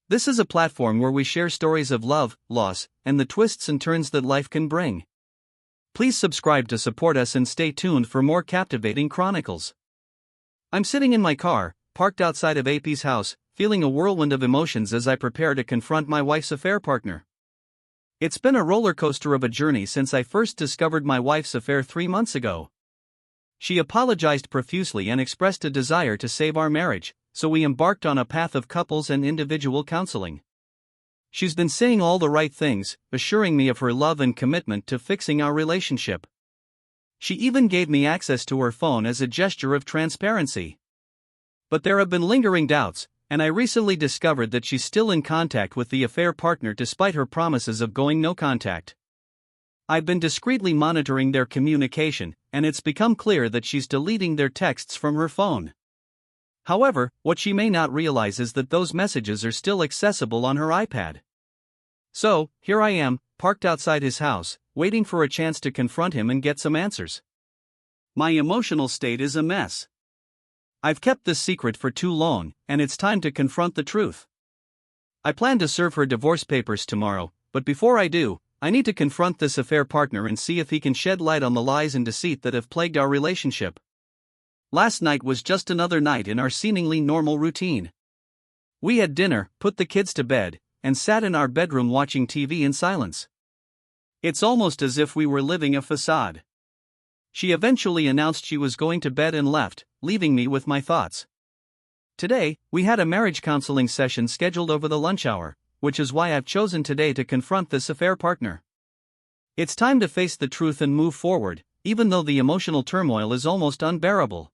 This is a platform where we share stories of love, loss, and the twists and turns that life can bring. Please subscribe to support us and stay tuned for more captivating chronicles. I'm sitting in my car, parked outside of AP's house, feeling a whirlwind of emotions as I prepare to confront my wife's affair partner. It's been a roller coaster of a journey since I first discovered my wife's affair 3 months ago. She apologized profusely and expressed a desire to save our marriage, so we embarked on a path of couples and individual counseling. She's been saying all the right things, assuring me of her love and commitment to fixing our relationship. She even gave me access to her phone as a gesture of transparency. But there have been lingering doubts, and I recently discovered that she's still in contact with the affair partner despite her promises of going no contact. I've been discreetly monitoring their communication, and it's become clear that she's deleting their texts from her phone. However, what she may not realize is that those messages are still accessible on her iPad. So, here I am, parked outside his house, waiting for a chance to confront him and get some answers. My emotional state is a mess. I've kept this secret for too long, and it's time to confront the truth. I plan to serve her divorce papers tomorrow, but before I do, I need to confront this affair partner and see if he can shed light on the lies and deceit that have plagued our relationship. Last night was just another night in our seemingly normal routine. We had dinner, put the kids to bed, and sat in our bedroom watching TV in silence. It's almost as if we were living a facade. She eventually announced she was going to bed and left, leaving me with my thoughts. Today, we had a marriage counseling session scheduled over the lunch hour, which is why I've chosen today to confront this affair partner. It's time to face the truth and move forward, even though the emotional turmoil is almost unbearable.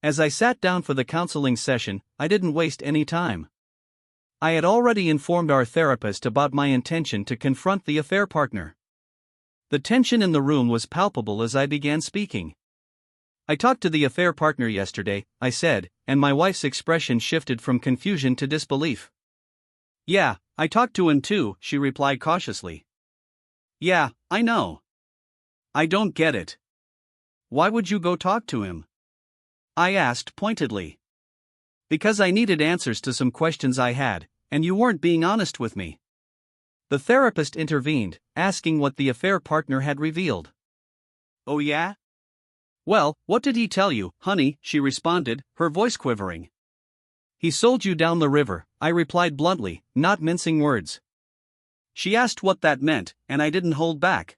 As I sat down for the counseling session, I didn't waste any time. I had already informed our therapist about my intention to confront the affair partner. The tension in the room was palpable as I began speaking. I talked to the affair partner yesterday, I said, and my wife's expression shifted from confusion to disbelief. Yeah, I talked to him too, she replied cautiously. Yeah, I know. I don't get it. Why would you go talk to him? I asked pointedly. Because I needed answers to some questions I had, and you weren't being honest with me. The therapist intervened, asking what the affair partner had revealed. Oh yeah? Well, what did he tell you, honey? She responded, her voice quivering. He sold you down the river, I replied bluntly, not mincing words. She asked what that meant, and I didn't hold back.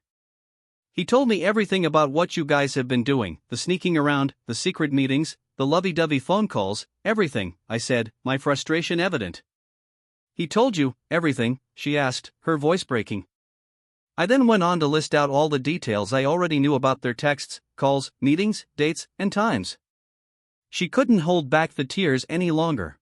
He told me everything about what you guys have been doing, the sneaking around, the secret meetings, the lovey-dovey phone calls, everything, I said, my frustration evident. He told you everything, she asked, her voice breaking. I then went on to list out all the details I already knew about their texts, calls, meetings, dates, and times. She couldn't hold back the tears any longer.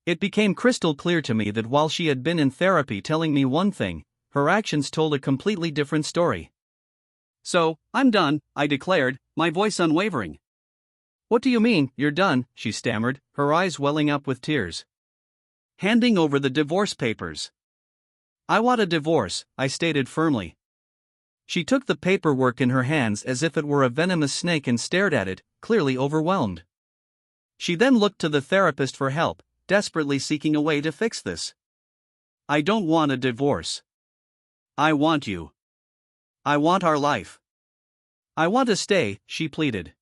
It became crystal clear to me that while she had been in therapy telling me one thing, her actions told a completely different story. So, I'm done, I declared, my voice unwavering. What do you mean, you're done? She stammered, her eyes welling up with tears. Handing over the divorce papers. I want a divorce, I stated firmly. She took the paperwork in her hands as if it were a venomous snake and stared at it, clearly overwhelmed. She then looked to the therapist for help, desperately seeking a way to fix this. I don't want a divorce. I want you. I want our life. I want to stay, she pleaded.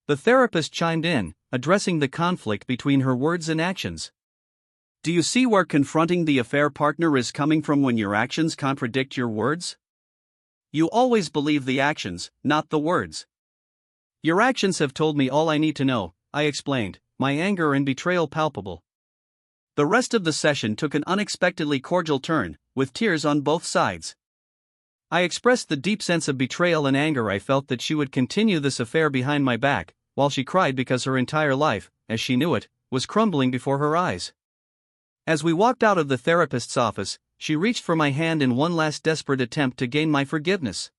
The therapist chimed in, addressing the conflict between her words and actions. Do you see where confronting the affair partner is coming from when your actions contradict your words? You always believe the actions, not the words. Your actions have told me all I need to know, I explained, my anger and betrayal palpable. The rest of the session took an unexpectedly cordial turn, with tears on both sides. I expressed the deep sense of betrayal and anger I felt that she would continue this affair behind my back, while she cried because her entire life, as she knew it, was crumbling before her eyes. As we walked out of the therapist's office, she reached for my hand in one last desperate attempt to gain my forgiveness.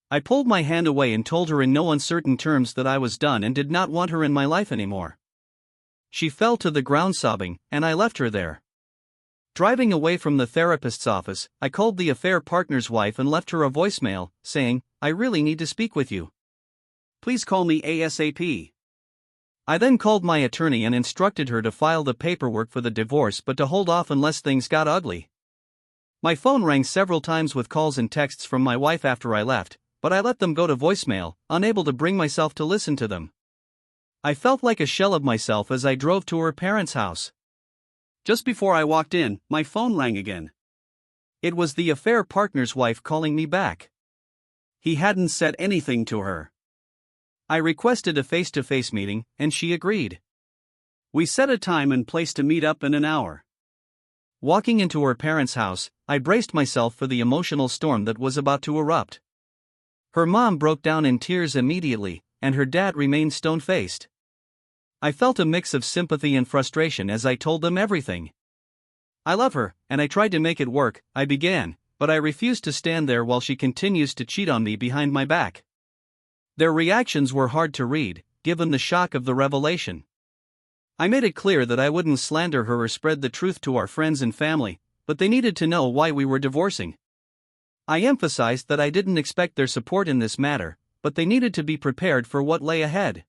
I pulled my hand away and told her in no uncertain terms that I was done and did not want her in my life anymore. She fell to the ground sobbing, and I left her there. Driving away from the therapist's office, I called the affair partner's wife and left her a voicemail, saying, I really need to speak with you. Please call me ASAP. I then called my attorney and instructed her to file the paperwork for the divorce but to hold off unless things got ugly. My phone rang several times with calls and texts from my wife after I left, but I let them go to voicemail, unable to bring myself to listen to them. I felt like a shell of myself as I drove to her parents' house. Just before I walked in, my phone rang again. It was the affair partner's wife calling me back. He hadn't said anything to her. I requested a face-to-face meeting, and she agreed. We set a time and place to meet up in an hour. Walking into her parents' house, I braced myself for the emotional storm that was about to erupt. Her mom broke down in tears immediately, and her dad remained stone-faced. I felt a mix of sympathy and frustration as I told them everything. I love her, and I tried to make it work, I began, but I refused to stand there while she continues to cheat on me behind my back. Their reactions were hard to read, given the shock of the revelation. I made it clear that I wouldn't slander her or spread the truth to our friends and family, but they needed to know why we were divorcing. I emphasized that I didn't expect their support in this matter, but they needed to be prepared for what lay ahead.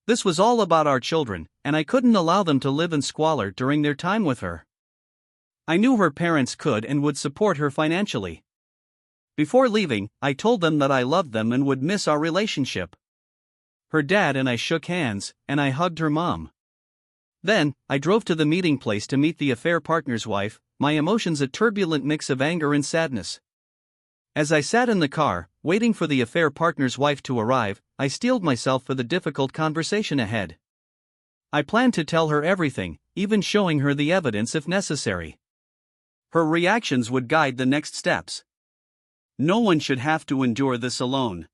This was all about our children, and I couldn't allow them to live in squalor during their time with her. I knew her parents could and would support her financially. Before leaving, I told them that I loved them and would miss our relationship. Her dad and I shook hands, and I hugged her mom. Then, I drove to the meeting place to meet the affair partner's wife, my emotions a turbulent mix of anger and sadness. As I sat in the car, waiting for the affair partner's wife to arrive, I steeled myself for the difficult conversation ahead. I planned to tell her everything, even showing her the evidence if necessary. Her reactions would guide the next steps. No one should have to endure this alone.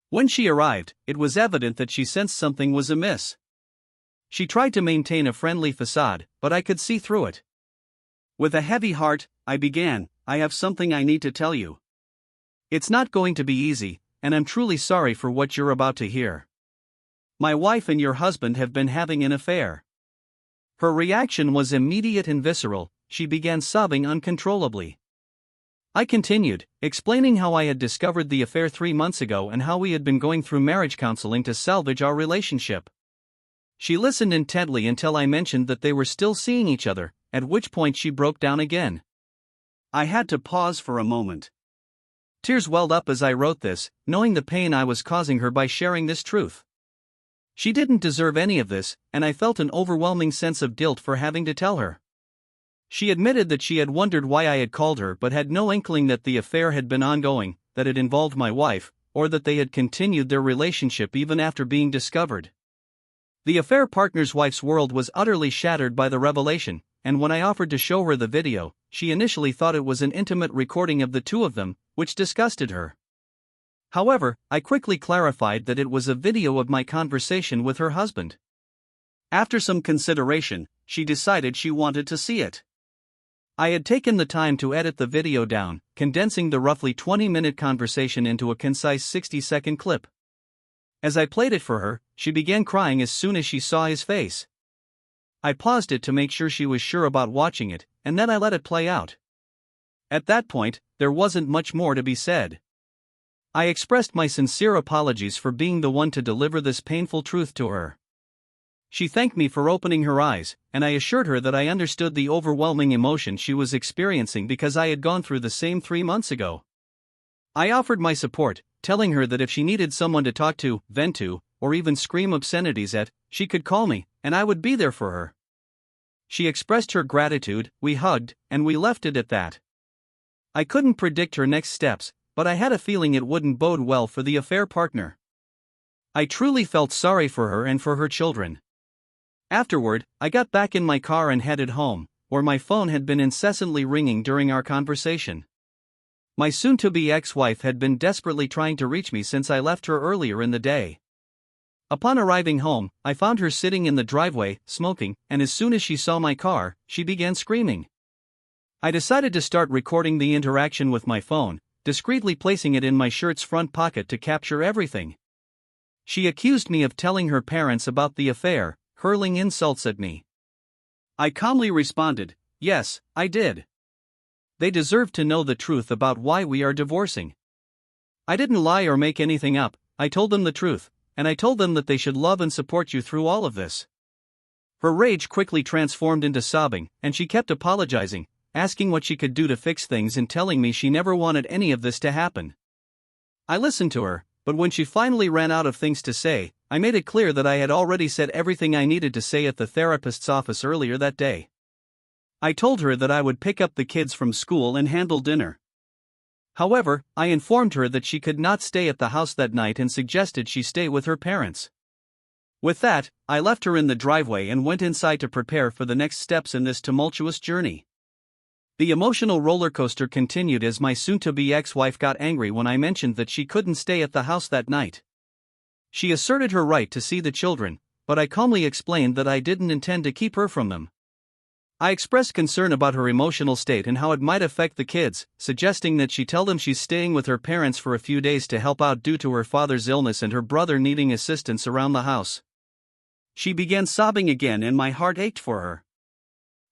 When she arrived, it was evident that she sensed something was amiss. She tried to maintain a friendly facade, but I could see through it. With a heavy heart, I began, "I have something I need to tell you. It's not going to be easy, and I'm truly sorry for what you're about to hear. My wife and your husband have been having an affair." Her reaction was immediate and visceral. She began sobbing uncontrollably. I continued, explaining how I had discovered the affair 3 months ago and how we had been going through marriage counseling to salvage our relationship. She listened intently until I mentioned that they were still seeing each other, at which point she broke down again. I had to pause for a moment. Tears welled up as I wrote this, knowing the pain I was causing her by sharing this truth. She didn't deserve any of this, and I felt an overwhelming sense of guilt for having to tell her. She admitted that she had wondered why I had called her but had no inkling that the affair had been ongoing, that it involved my wife, or that they had continued their relationship even after being discovered. The affair partner's wife's world was utterly shattered by the revelation, and when I offered to show her the video, she initially thought it was an intimate recording of the two of them, which disgusted her. However, I quickly clarified that it was a video of my conversation with her husband. After some consideration, she decided she wanted to see it. I had taken the time to edit the video down, condensing the roughly 20-minute conversation into a concise 60-second clip. As I played it for her, she began crying as soon as she saw his face. I paused it to make sure she was sure about watching it, and then I let it play out. At that point, there wasn't much more to be said. I expressed my sincere apologies for being the one to deliver this painful truth to her. She thanked me for opening her eyes, and I assured her that I understood the overwhelming emotion she was experiencing because I had gone through the same 3 months ago. I offered my support, telling her that if she needed someone to talk to, vent to, or even scream obscenities at, she could call me, and I would be there for her. She expressed her gratitude, we hugged, and we left it at that. I couldn't predict her next steps, but I had a feeling it wouldn't bode well for the affair partner. I truly felt sorry for her and for her children. Afterward, I got back in my car and headed home, where my phone had been incessantly ringing during our conversation. My soon-to-be ex-wife had been desperately trying to reach me since I left her earlier in the day. Upon arriving home, I found her sitting in the driveway, smoking, and as soon as she saw my car, she began screaming. I decided to start recording the interaction with my phone, discreetly placing it in my shirt's front pocket to capture everything. She accused me of telling her parents about the affair, hurling insults at me. I calmly responded, "Yes, I did. They deserve to know the truth about why we are divorcing." I didn't lie or make anything up, I told them the truth, and I told them that they should love and support you through all of this." Her rage quickly transformed into sobbing, and she kept apologizing, asking what she could do to fix things and telling me she never wanted any of this to happen. I listened to her, but when she finally ran out of things to say, I made it clear that I had already said everything I needed to say at the therapist's office earlier that day. I told her that I would pick up the kids from school and handle dinner. However, I informed her that she could not stay at the house that night and suggested she stay with her parents. With that, I left her in the driveway and went inside to prepare for the next steps in this tumultuous journey. The emotional roller coaster continued as my soon-to-be ex-wife got angry when I mentioned that she couldn't stay at the house that night. She asserted her right to see the children, but I calmly explained that I didn't intend to keep her from them. I expressed concern about her emotional state and how it might affect the kids, suggesting that she tell them she's staying with her parents for a few days to help out due to her father's illness and her brother needing assistance around the house. She began sobbing again and my heart ached for her.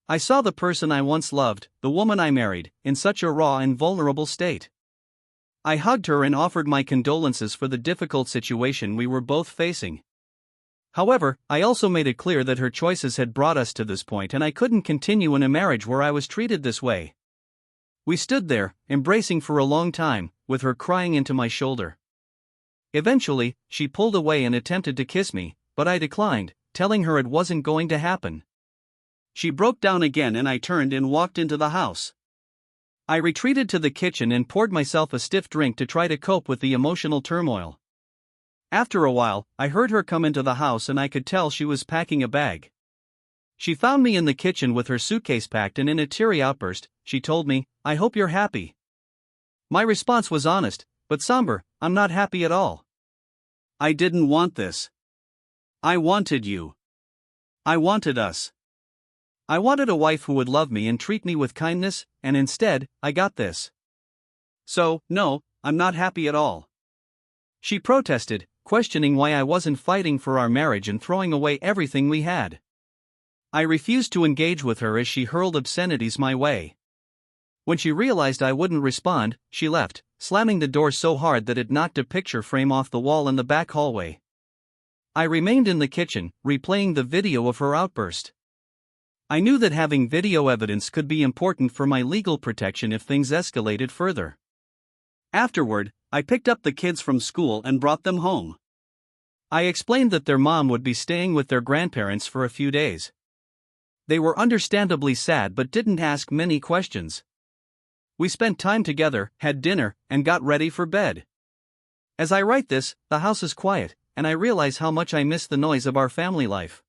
I saw the person I once loved, the woman I married, in such a raw and vulnerable state. I hugged her and offered my condolences for the difficult situation we were both facing. However, I also made it clear that her choices had brought us to this point and I couldn't continue in a marriage where I was treated this way. We stood there, embracing for a long time, with her crying into my shoulder. Eventually, she pulled away and attempted to kiss me, but I declined, telling her it wasn't going to happen. She broke down again and I turned and walked into the house. I retreated to the kitchen and poured myself a stiff drink to try to cope with the emotional turmoil. After a while, I heard her come into the house and I could tell she was packing a bag. She found me in the kitchen with her suitcase packed and in a teary outburst, she told me, "I hope you're happy." My response was honest, but somber, "I'm not happy at all. I didn't want this. I wanted you. I wanted us. I wanted a wife who would love me and treat me with kindness, and instead, I got this. So, no, I'm not happy at all." She protested, questioning why I wasn't fighting for our marriage and throwing away everything we had. I refused to engage with her as she hurled obscenities my way. When she realized I wouldn't respond, she left, slamming the door so hard that it knocked a picture frame off the wall in the back hallway. I remained in the kitchen, replaying the video of her outburst. I knew that having video evidence could be important for my legal protection if things escalated further. Afterward, I picked up the kids from school and brought them home. I explained that their mom would be staying with their grandparents for a few days. They were understandably sad but didn't ask many questions. We spent time together, had dinner, and got ready for bed. As I write this, the house is quiet, and I realize how much I miss the noise of our family life.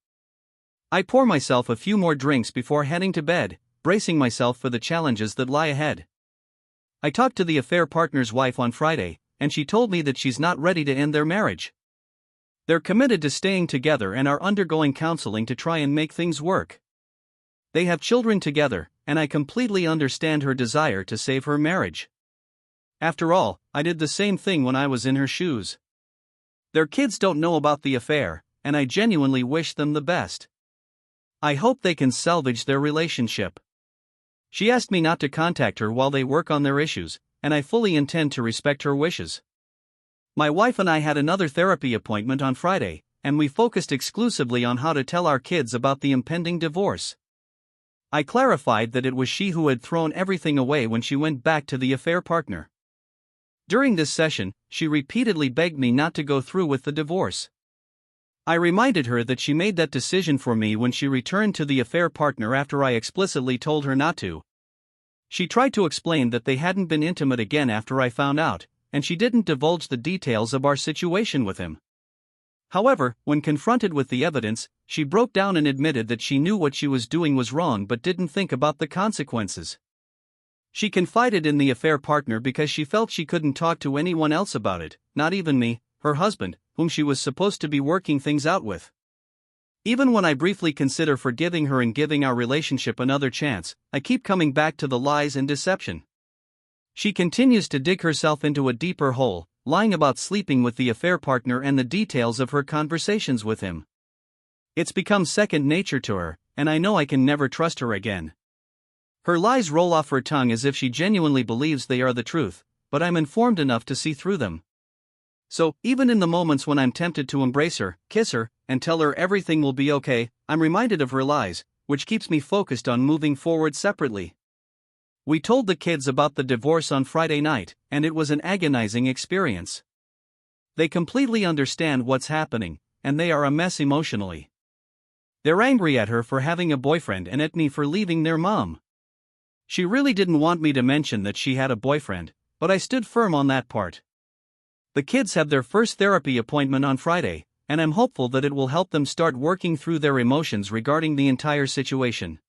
I pour myself a few more drinks before heading to bed, bracing myself for the challenges that lie ahead. I talked to the affair partner's wife on Friday, and she told me that she's not ready to end their marriage. They're committed to staying together and are undergoing counseling to try and make things work. They have children together, and I completely understand her desire to save her marriage. After all, I did the same thing when I was in her shoes. Their kids don't know about the affair, and I genuinely wish them the best. I hope they can salvage their relationship. She asked me not to contact her while they work on their issues, and I fully intend to respect her wishes. My wife and I had another therapy appointment on Friday, and we focused exclusively on how to tell our kids about the impending divorce. I clarified that it was she who had thrown everything away when she went back to the affair partner. During this session, she repeatedly begged me not to go through with the divorce. I reminded her that she made that decision for me when she returned to the affair partner after I explicitly told her not to. She tried to explain that they hadn't been intimate again after I found out, and she didn't divulge the details of our situation with him. However, when confronted with the evidence, she broke down and admitted that she knew what she was doing was wrong but didn't think about the consequences. She confided in the affair partner because she felt she couldn't talk to anyone else about it, not even me, her husband, whom she was supposed to be working things out with. Even when I briefly consider forgiving her and giving our relationship another chance, I keep coming back to the lies and deception. She continues to dig herself into a deeper hole, lying about sleeping with the affair partner and the details of her conversations with him. It's become second nature to her, and I know I can never trust her again. Her lies roll off her tongue as if she genuinely believes they are the truth, but I'm informed enough to see through them. So, even in the moments when I'm tempted to embrace her, kiss her, and tell her everything will be okay, I'm reminded of her lies, which keeps me focused on moving forward separately. We told the kids about the divorce on Friday night, and it was an agonizing experience. They completely understand what's happening, and they are a mess emotionally. They're angry at her for having a boyfriend and at me for leaving their mom. She really didn't want me to mention that she had a boyfriend, but I stood firm on that part. The kids have their first therapy appointment on Friday, and I'm hopeful that it will help them start working through their emotions regarding the entire situation.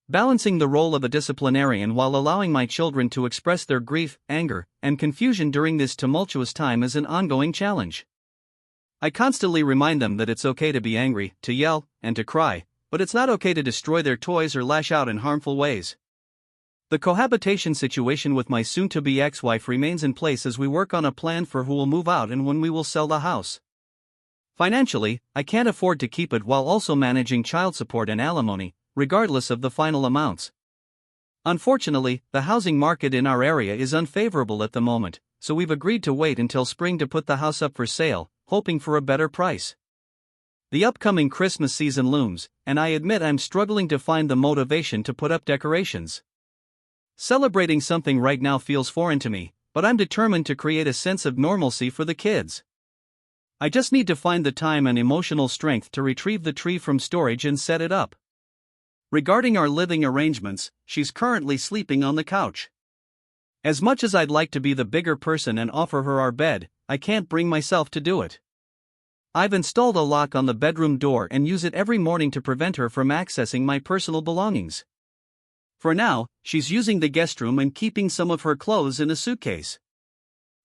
Balancing the role of a disciplinarian while allowing my children to express their grief, anger, and confusion during this tumultuous time is an ongoing challenge. I constantly remind them that it's okay to be angry, to yell, and to cry, but it's not okay to destroy their toys or lash out in harmful ways. The cohabitation situation with my soon-to-be ex-wife remains in place as we work on a plan for who will move out and when we will sell the house. Financially, I can't afford to keep it while also managing child support and alimony, regardless of the final amounts. Unfortunately, the housing market in our area is unfavorable at the moment, so we've agreed to wait until spring to put the house up for sale, hoping for a better price. The upcoming Christmas season looms, and I admit I'm struggling to find the motivation to put up decorations. Celebrating something right now feels foreign to me, but I'm determined to create a sense of normalcy for the kids. I just need to find the time and emotional strength to retrieve the tree from storage and set it up. Regarding our living arrangements, she's currently sleeping on the couch. As much as I'd like to be the bigger person and offer her our bed, I can't bring myself to do it. I've installed a lock on the bedroom door and use it every morning to prevent her from accessing my personal belongings. For now, she's using the guest room and keeping some of her clothes in a suitcase.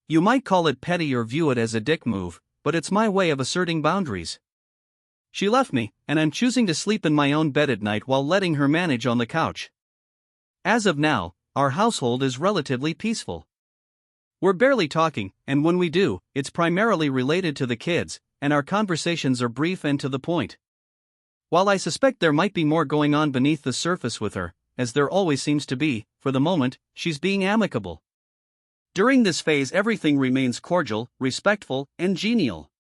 You might call it petty or view it as a dick move, but it's my way of asserting boundaries. She left me, and I'm choosing to sleep in my own bed at night while letting her manage on the couch. As of now, our household is relatively peaceful. We're barely talking, and when we do, it's primarily related to the kids, and our conversations are brief and to the point. While I suspect there might be more going on beneath the surface with her, as there always seems to be, for the moment, she's being amicable. During this phase, everything remains cordial, respectful, and genial.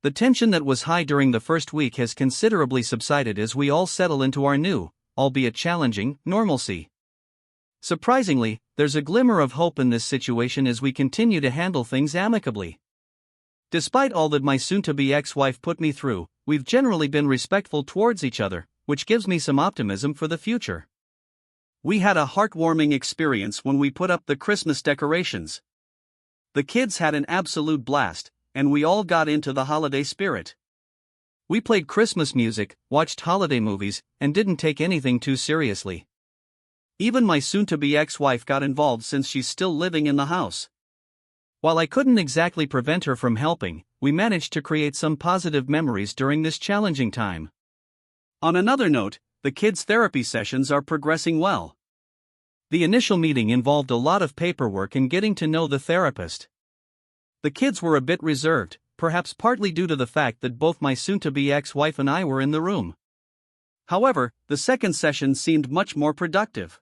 The tension that was high during the first week has considerably subsided as we all settle into our new, albeit challenging, normalcy. Surprisingly, there's a glimmer of hope in this situation as we continue to handle things amicably. Despite all that my soon-to-be ex-wife put me through, we've generally been respectful towards each other, which gives me some optimism for the future. We had a heartwarming experience when we put up the Christmas decorations. The kids had an absolute blast, and we all got into the holiday spirit. We played Christmas music, watched holiday movies, and didn't take anything too seriously. Even my soon-to-be ex-wife got involved since she's still living in the house. While I couldn't exactly prevent her from helping, we managed to create some positive memories during this challenging time. On another note, the kids' therapy sessions are progressing well. The initial meeting involved a lot of paperwork and getting to know the therapist. The kids were a bit reserved, perhaps partly due to the fact that both my soon-to-be ex-wife and I were in the room. However, the second session seemed much more productive.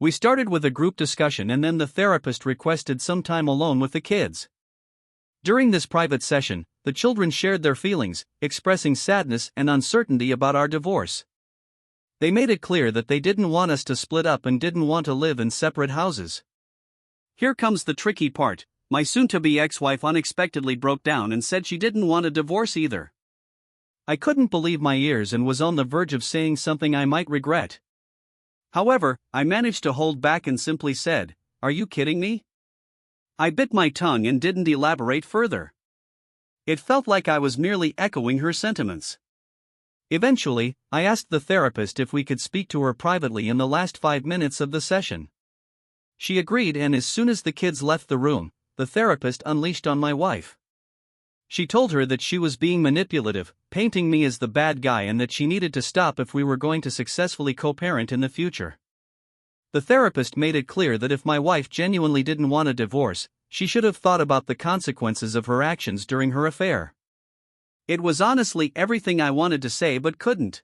We started with a group discussion and then the therapist requested some time alone with the kids. During this private session, the children shared their feelings, expressing sadness and uncertainty about our divorce. They made it clear that they didn't want us to split up and didn't want to live in separate houses. Here comes the tricky part. My soon-to-be ex-wife unexpectedly broke down and said she didn't want a divorce either. I couldn't believe my ears and was on the verge of saying something I might regret. However, I managed to hold back and simply said, "Are you kidding me?" I bit my tongue and didn't elaborate further. It felt like I was merely echoing her sentiments. Eventually, I asked the therapist if we could speak to her privately in the last 5 minutes of the session. She agreed, and as soon as the kids left the room, the therapist unleashed on my wife. She told her that she was being manipulative, painting me as the bad guy, and that she needed to stop if we were going to successfully co-parent in the future. The therapist made it clear that if my wife genuinely didn't want a divorce, she should have thought about the consequences of her actions during her affair. It was honestly everything I wanted to say but couldn't.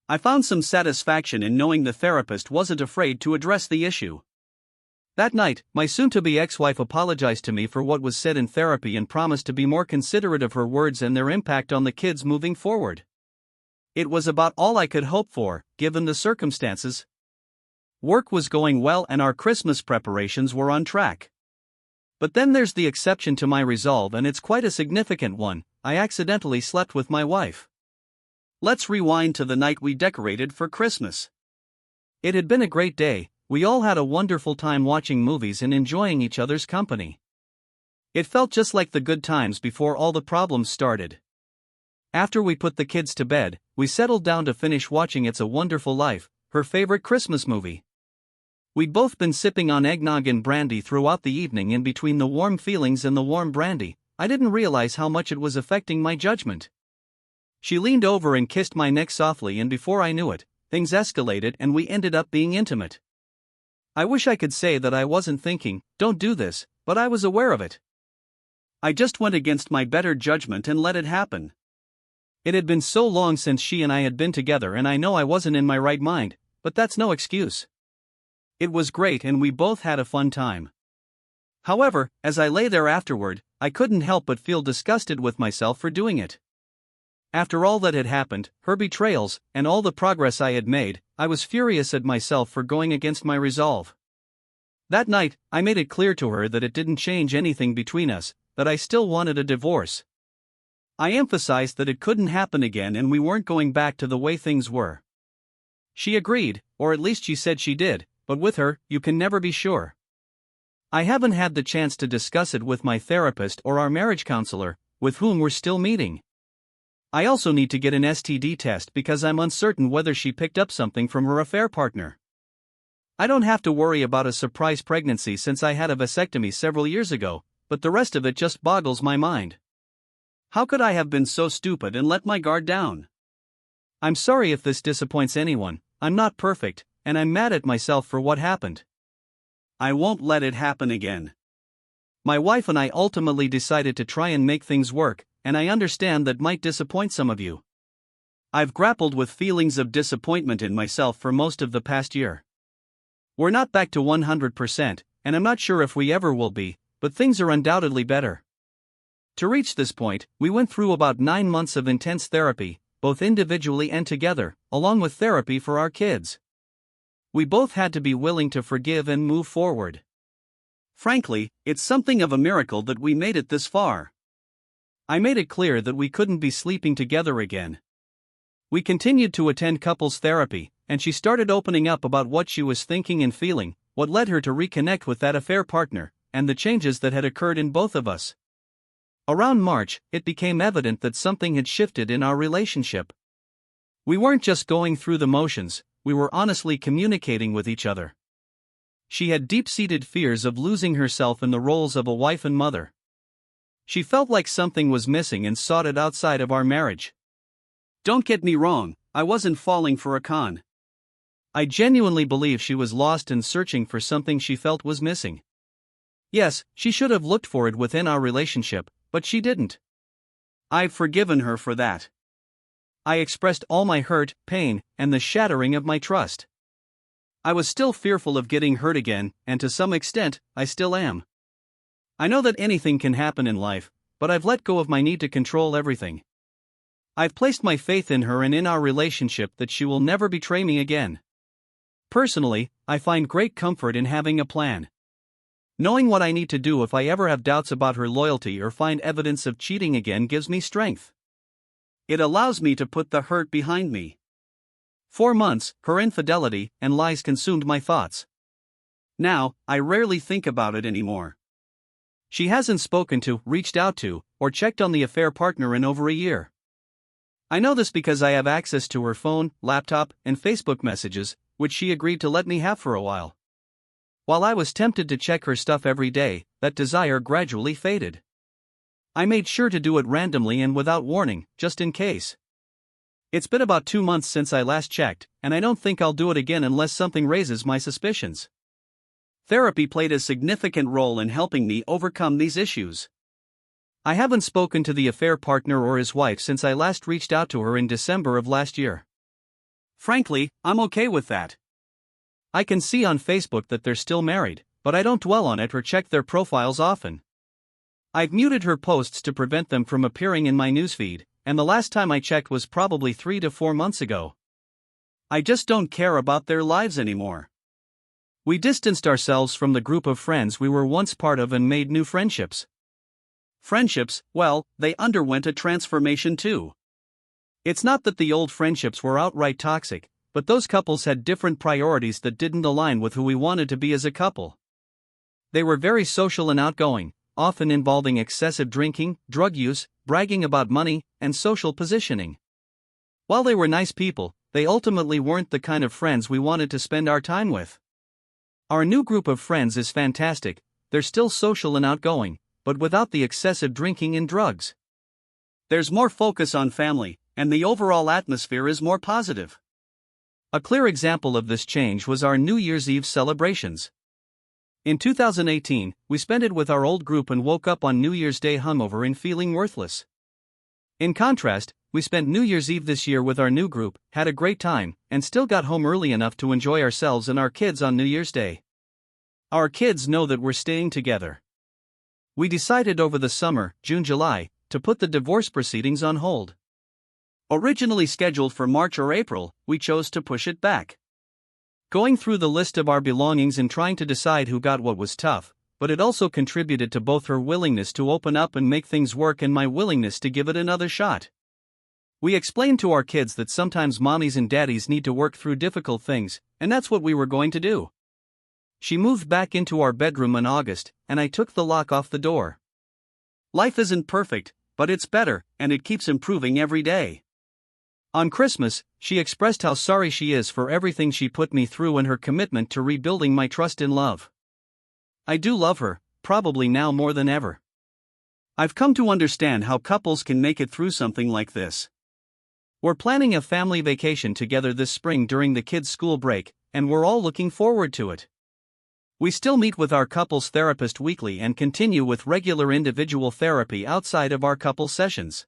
I found some satisfaction in knowing the therapist wasn't afraid to address the issue. That night, my soon-to-be ex-wife apologized to me for what was said in therapy and promised to be more considerate of her words and their impact on the kids moving forward. It was about all I could hope for, given the circumstances. Work was going well and our Christmas preparations were on track. But then there's the exception to my resolve, and it's quite a significant one. I accidentally slept with my wife. Let's rewind to the night we decorated for Christmas. It had been a great day. We all had a wonderful time watching movies and enjoying each other's company. It felt just like the good times before all the problems started. After we put the kids to bed, we settled down to finish watching It's a Wonderful Life, her favorite Christmas movie. We'd both been sipping on eggnog and brandy throughout the evening, and between the warm feelings and the warm brandy, I didn't realize how much it was affecting my judgment. She leaned over and kissed my neck softly, and before I knew it, things escalated and we ended up being intimate. I wish I could say that I wasn't thinking, "Don't do this," but I was aware of it. I just went against my better judgment and let it happen. It had been so long since she and I had been together, and I know I wasn't in my right mind, but that's no excuse. It was great and we both had a fun time. However, as I lay there afterward, I couldn't help but feel disgusted with myself for doing it. After all that had happened, her betrayals, and all the progress I had made, I was furious at myself for going against my resolve. That night, I made it clear to her that it didn't change anything between us, that I still wanted a divorce. I emphasized that it couldn't happen again and we weren't going back to the way things were. She agreed, or at least she said she did, but with her, you can never be sure. I haven't had the chance to discuss it with my therapist or our marriage counselor, with whom we're still meeting. I also need to get an STD test because I'm uncertain whether she picked up something from her affair partner. I don't have to worry about a surprise pregnancy since I had a vasectomy several years ago, but the rest of it just boggles my mind. How could I have been so stupid and let my guard down? I'm sorry if this disappoints anyone. I'm not perfect, and I'm mad at myself for what happened. I won't let it happen again. My wife and I ultimately decided to try and make things work, and I understand that might disappoint some of you. I've grappled with feelings of disappointment in myself for most of the past year. We're not back to 100%, and I'm not sure if we ever will be, but things are undoubtedly better. To reach this point, we went through about 9 months of intense therapy, both individually and together, along with therapy for our kids. We both had to be willing to forgive and move forward. Frankly, it's something of a miracle that we made it this far. I made it clear that we couldn't be sleeping together again. We continued to attend couples therapy, and she started opening up about what she was thinking and feeling, what led her to reconnect with that affair partner, and the changes that had occurred in both of us. Around March, it became evident that something had shifted in our relationship. We weren't just going through the motions, we were honestly communicating with each other. She had deep-seated fears of losing herself in the roles of a wife and mother. She felt like something was missing and sought it outside of our marriage. Don't get me wrong, I wasn't falling for a con. I genuinely believe she was lost and searching for something she felt was missing. Yes, she should have looked for it within our relationship, but she didn't. I've forgiven her for that. I expressed all my hurt, pain, and the shattering of my trust. I was still fearful of getting hurt again, and to some extent, I still am. I know that anything can happen in life, but I've let go of my need to control everything. I've placed my faith in her and in our relationship that she will never betray me again. Personally, I find great comfort in having a plan. Knowing what I need to do if I ever have doubts about her loyalty or find evidence of cheating again gives me strength. It allows me to put the hurt behind me. 4 months, her infidelity and lies consumed my thoughts. Now, I rarely think about it anymore. She hasn't spoken to, reached out to, or checked on the affair partner in over a year. I know this because I have access to her phone, laptop, and Facebook messages, which she agreed to let me have for a while. While I was tempted to check her stuff every day, that desire gradually faded. I made sure to do it randomly and without warning, just in case. It's been about 2 months since I last checked, and I don't think I'll do it again unless something raises my suspicions. Therapy played a significant role in helping me overcome these issues. I haven't spoken to the affair partner or his wife since I last reached out to her in December of last year. Frankly, I'm okay with that. I can see on Facebook that they're still married, but I don't dwell on it or check their profiles often. I've muted her posts to prevent them from appearing in my newsfeed, and the last time I checked was probably 3 to 4 months ago. I just don't care about their lives anymore. We distanced ourselves from the group of friends we were once part of and made new friendships. Friendships, well, they underwent a transformation too. It's not that the old friendships were outright toxic, but those couples had different priorities that didn't align with who we wanted to be as a couple. They were very social and outgoing, often involving excessive drinking, drug use, bragging about money, and social positioning. While they were nice people, they ultimately weren't the kind of friends we wanted to spend our time with. Our new group of friends is fantastic, they're still social and outgoing, but without the excessive drinking and drugs. There's more focus on family, and the overall atmosphere is more positive. A clear example of this change was our New Year's Eve celebrations. In 2018, we spent it with our old group and woke up on New Year's Day hungover and feeling worthless. In contrast, we spent New Year's Eve this year with our new group, had a great time, and still got home early enough to enjoy ourselves and our kids on New Year's Day. Our kids know that we're staying together. We decided over the summer, June-July, to put the divorce proceedings on hold. Originally scheduled for March or April, we chose to push it back. Going through the list of our belongings and trying to decide who got what was tough, but it also contributed to both her willingness to open up and make things work and my willingness to give it another shot. We explained to our kids that sometimes mommies and daddies need to work through difficult things, and that's what we were going to do. She moved back into our bedroom in August, and I took the lock off the door. Life isn't perfect, but it's better, and it keeps improving every day. On Christmas, she expressed how sorry she is for everything she put me through and her commitment to rebuilding my trust in love. I do love her, probably now more than ever. I've come to understand how couples can make it through something like this. We're planning a family vacation together this spring during the kids' school break, and we're all looking forward to it. We still meet with our couples therapist weekly and continue with regular individual therapy outside of our couple sessions.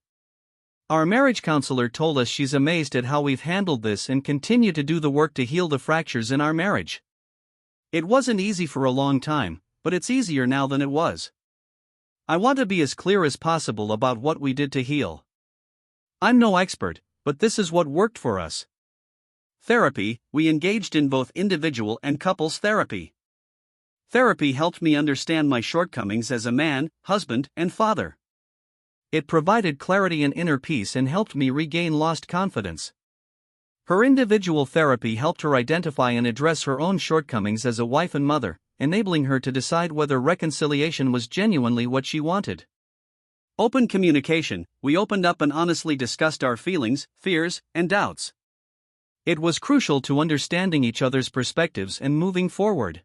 Our marriage counselor told us she's amazed at how we've handled this and continue to do the work to heal the fractures in our marriage. It wasn't easy for a long time, but it's easier now than it was. I want to be as clear as possible about what we did to heal. I'm no expert, but this is what worked for us. Therapy, we engaged in both individual and couples therapy. Therapy helped me understand my shortcomings as a man, husband, and father. It provided clarity and inner peace and helped me regain lost confidence. Her individual therapy helped her identify and address her own shortcomings as a wife and mother, enabling her to decide whether reconciliation was genuinely what she wanted. Open communication, we opened up and honestly discussed our feelings, fears, and doubts. It was crucial to understanding each other's perspectives and moving forward.